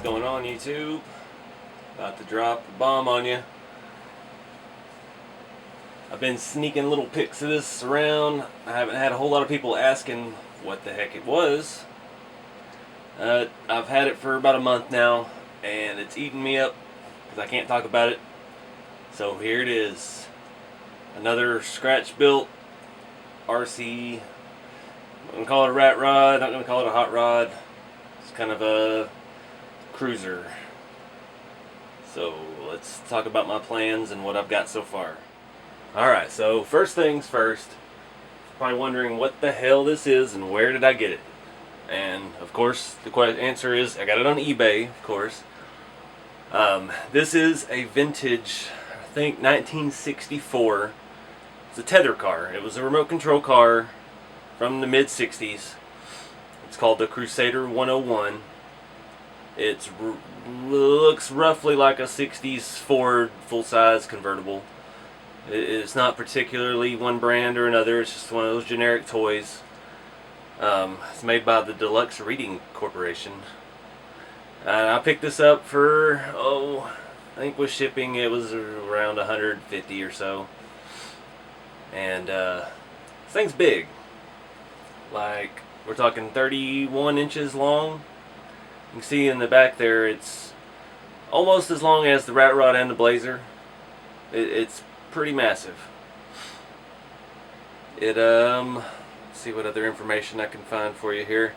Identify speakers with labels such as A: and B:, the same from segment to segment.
A: Going on, YouTube? About to drop a bomb on you. I've been sneaking little pics of this around. I haven't had a whole lot of people asking what the heck it was. I've had it for about a month now, and it's eating me up because I can't talk about it. So here it is. Another scratch-built RC. I'm going to call it a rat rod, not going to call it a hot rod. It's kind of a cruiser. So let's talk about my plans and what I've got so far. Alright, so first things first. Probably wondering what the hell this is and where did I get it? And of course the answer is I got it on eBay, of course. This is a vintage, I think 1964. It's a tether car. It was a remote control car from the mid-60s. It's called the Crusader 101. It looks roughly like a 60s Ford full-size convertible. It's not particularly one brand or another. It's just one of those generic toys. It's made by the Deluxe Reading Corporation. I picked this up for, I think with shipping it was around 150 or so. And this thing's big. Like, we're talking 31 inches long. You can see in the back there it's almost as long as the Rat Rod and the Blazer. It's pretty massive. Let's see what other information I can find for you here.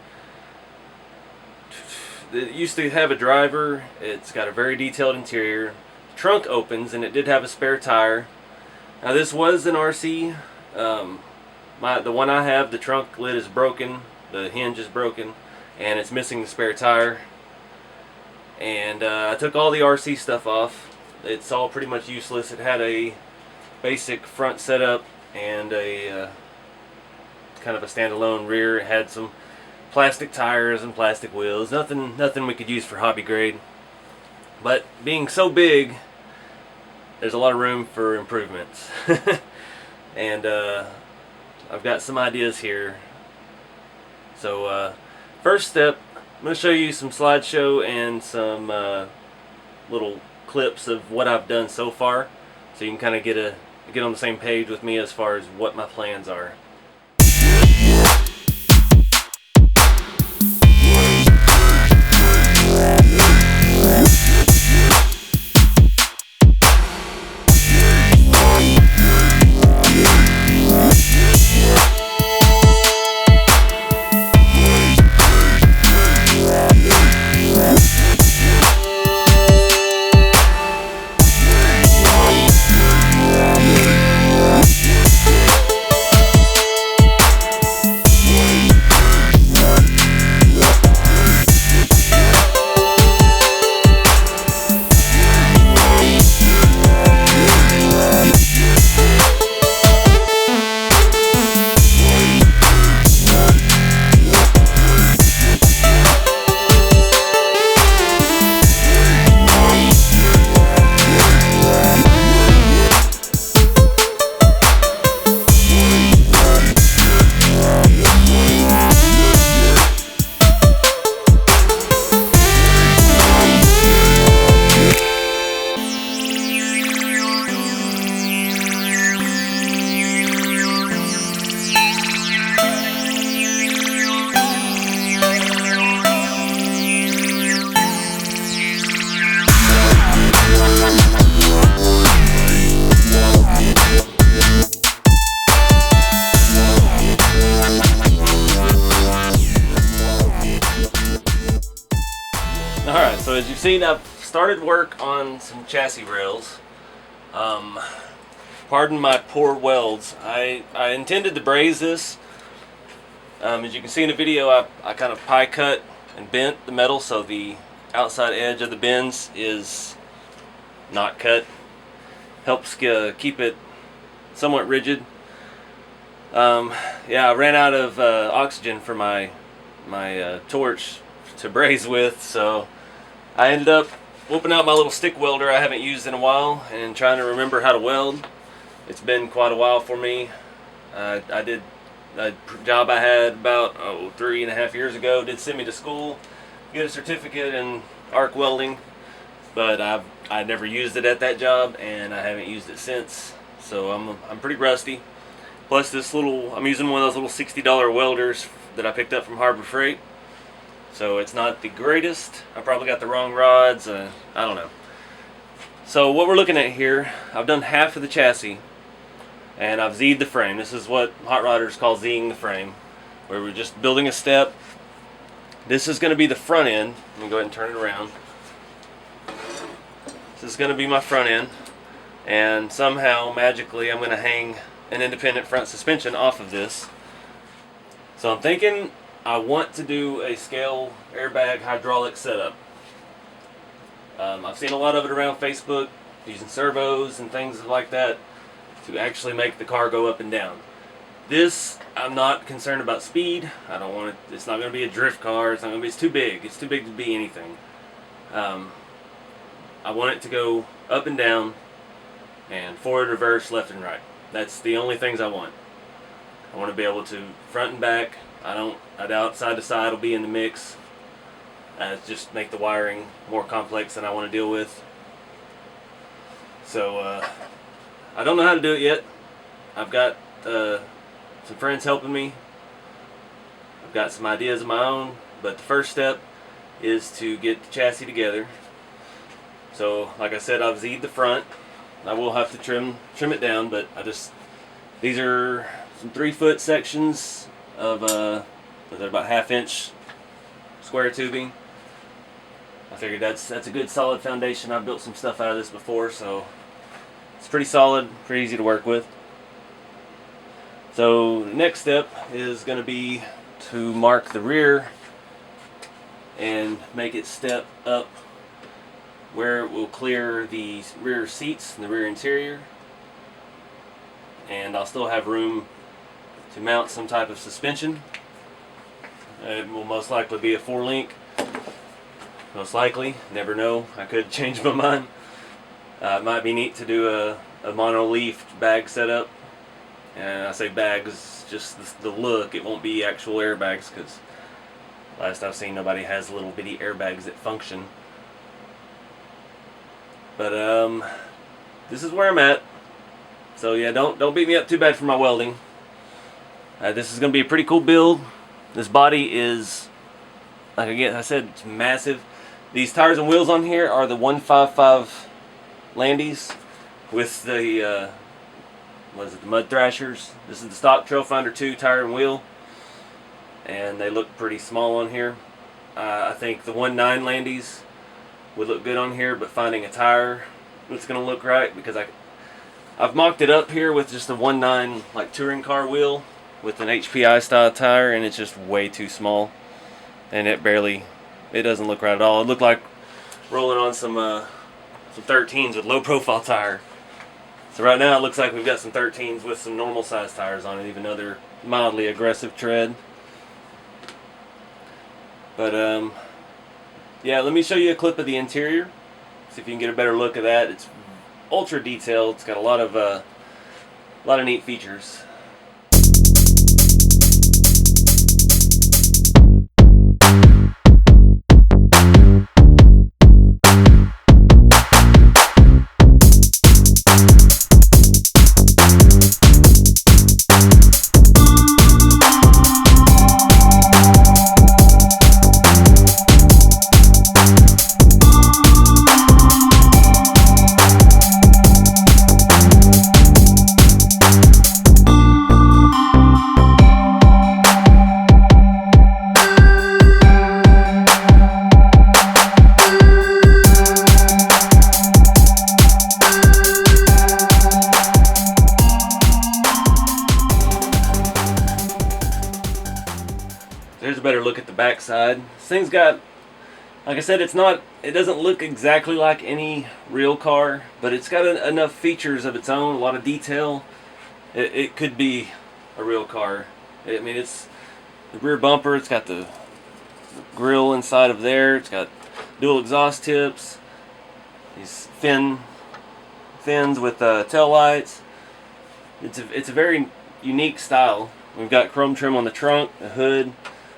A: It used to have a driver. It's got a very detailed interior. The trunk opens and it did have a spare tire. Now this was an RC. The one I have, the trunk lid is broken, the hinge is broken, and it's missing the spare tire. And I took all the RC stuff off. It's all pretty much useless. It had a basic front setup and a kind of a standalone rear. It had some plastic tires and plastic wheels. Nothing we could use for hobby grade. But being so big, there's a lot of room for improvements. And I've got some ideas here. So first step, I'm going to show you some slideshow and some little clips of what I've done so far, so you can kind of get on the same page with me as far as what my plans are. Alright, so as you've seen, I've started work on some chassis rails. Pardon my poor welds. I intended to braze this. As you can see in the video, I kind of pie cut and bent the metal so the outside edge of the bends is not cut. Helps keep it somewhat rigid. Yeah, I ran out of oxygen for my torch to braze with, so I ended up whooping out my little stick welder I haven't used in a while and trying to remember how to weld. It's been quite a while for me. I did a job I had about 3.5 years ago. Did send me to school, get a certificate, and arc welding, but I never used it at that job, and I haven't used it since. So I'm pretty rusty. Plus I'm using one of those little $60 welders that I picked up from Harbor Freight. So it's not the greatest. I probably got the wrong rods. I don't know. So what we're looking at here, I've done half of the chassis, and I've Z'd the frame. This is what hot rodders call Z'ing the frame, where we're just building a step. This is going to be the front end. Let me go ahead and turn it around. This is going to be my front end, and somehow, magically, I'm going to hang an independent front suspension off of this. So I'm thinking I want to do a scale airbag hydraulic setup. I've seen a lot of it around Facebook, using servos and things like that to actually make the car go up and down. This, I'm not concerned about speed. I don't want it. It's not going to be a drift car. It's not going to be. It's too big. It's too big to be anything. I want it to go up and down, and forward, reverse, left and right. That's the only things I want. I want to be able to front and back. I doubt side to side will be in the mix. Just make the wiring more complex than I want to deal with. So I don't know how to do it yet. I've got some friends helping me. I've got some ideas of my own, but the first step is to get the chassis together. So like I said, I've Z'd the front. I will have to trim it down, but these are some 3-foot sections of they're about 1/2 inch square tubing. I figured that's a good solid foundation. I've built some stuff out of this before, so it's pretty solid, pretty easy to work with. So the next step is going to be to mark the rear and make it step up where it will clear the rear seats and the rear interior. And I'll still have room to mount some type of suspension. It will most likely be a 4-link. Most likely, never know. I could change my mind. It might be neat to do a mono-leaf bag setup. And I say bags, just the look. It won't be actual airbags, because last I've seen, nobody has little bitty airbags that function. But this is where I'm at. So yeah, don't beat me up too bad for my welding. This is going to be a pretty cool build. This body is, like I said, it's massive. These tires and wheels on here are the 155 Landies with the the Mud Thrashers. This is the stock Trailfinder 2 tire and wheel, and they look pretty small on here. I think the 1.9 Landies would look good on here, but finding a tire that's going to look right, because I've mocked it up here with just a 1.9 like touring car wheel with an HPI style tire, and it's just way too small, and it doesn't look right at all. It looked like rolling on some 13s with low profile tire. So right now it looks like we've got some 13s with some normal size tires on it, even though they're mildly aggressive tread. But yeah, let me show you a clip of the interior, see if you can get a better look at that. It's ultra detailed. It's got a lot of neat features. There's a better look at the back side. This thing's got, like I said, it doesn't look exactly like any real car, but it's got enough features of its own, a lot of detail. It could be a real car. I mean, it's the rear bumper, it's got the grill inside of there, it's got dual exhaust tips, these fins with tail lights. It's a very unique style. We've got chrome trim on the trunk, the hood,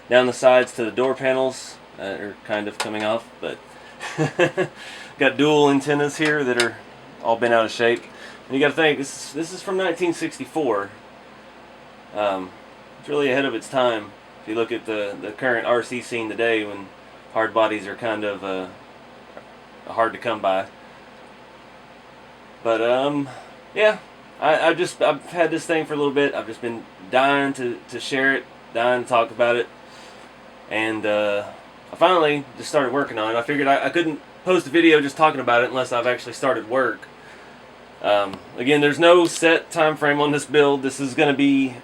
A: down the sides to the door panels are kind of coming off, but Got dual antennas here that are all bent out of shape. And you got to think, this is from 1964. It's really ahead of its time. If you look at the current RC scene today, when hard bodies are kind of hard to come by. But yeah, I've had this thing for a little bit. I've just been dying to share it, dying to talk about it, and I finally just started working on it. I figured I couldn't post a video just talking about it unless I've actually started work. Again, there's no set time frame on this build. This is going to be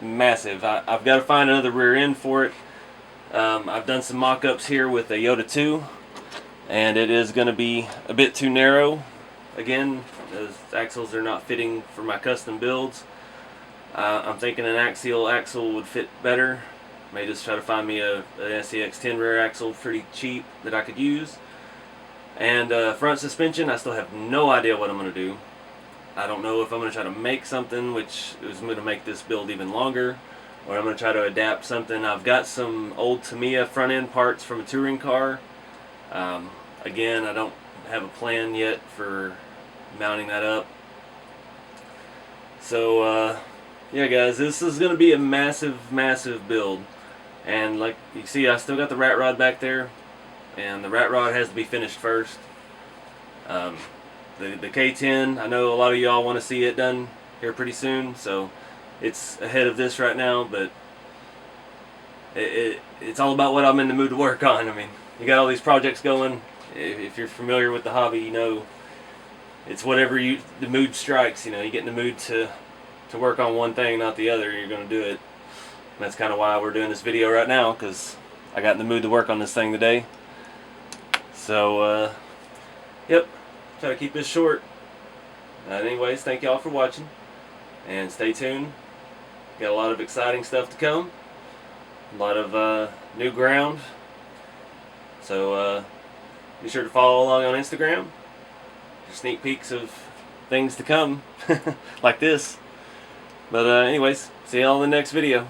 A: massive. I've got to find another rear end for it. I've done some mock-ups here with a Yoda 2, and it is going to be a bit too narrow. Again, those axles are not fitting for my custom builds. I'm thinking an axial axle would fit better. May just try to find me an SCX 10 rear axle pretty cheap that I could use. And front suspension, I still have no idea what I'm going to do. I don't know if I'm going to try to make something which is going to make this build even longer, or I'm going to try to adapt something. I've got some old Tamiya front end parts from a touring car. Again, I don't have a plan yet for mounting that up. So yeah guys, this is going to be a massive build. And like you see, I still got the rat rod back there, and the rat rod has to be finished first. The K10, I know a lot of y'all want to see it done here pretty soon, so it's ahead of this right now, but it's all about what I'm in the mood to work on. I mean, you got all these projects going. If you're familiar with the hobby, you know it's whatever the mood strikes. You know, you get in the mood to work on one thing, not the other, you're going to do it. And that's kind of why we're doing this video right now, because I got in the mood to work on this thing today. So, yep, try to keep this short. Anyways, thank y'all for watching, and stay tuned. Got a lot of exciting stuff to come, a lot of new ground. So be sure to follow along on Instagram for sneak peeks of things to come, like this. But anyways, see y'all in the next video.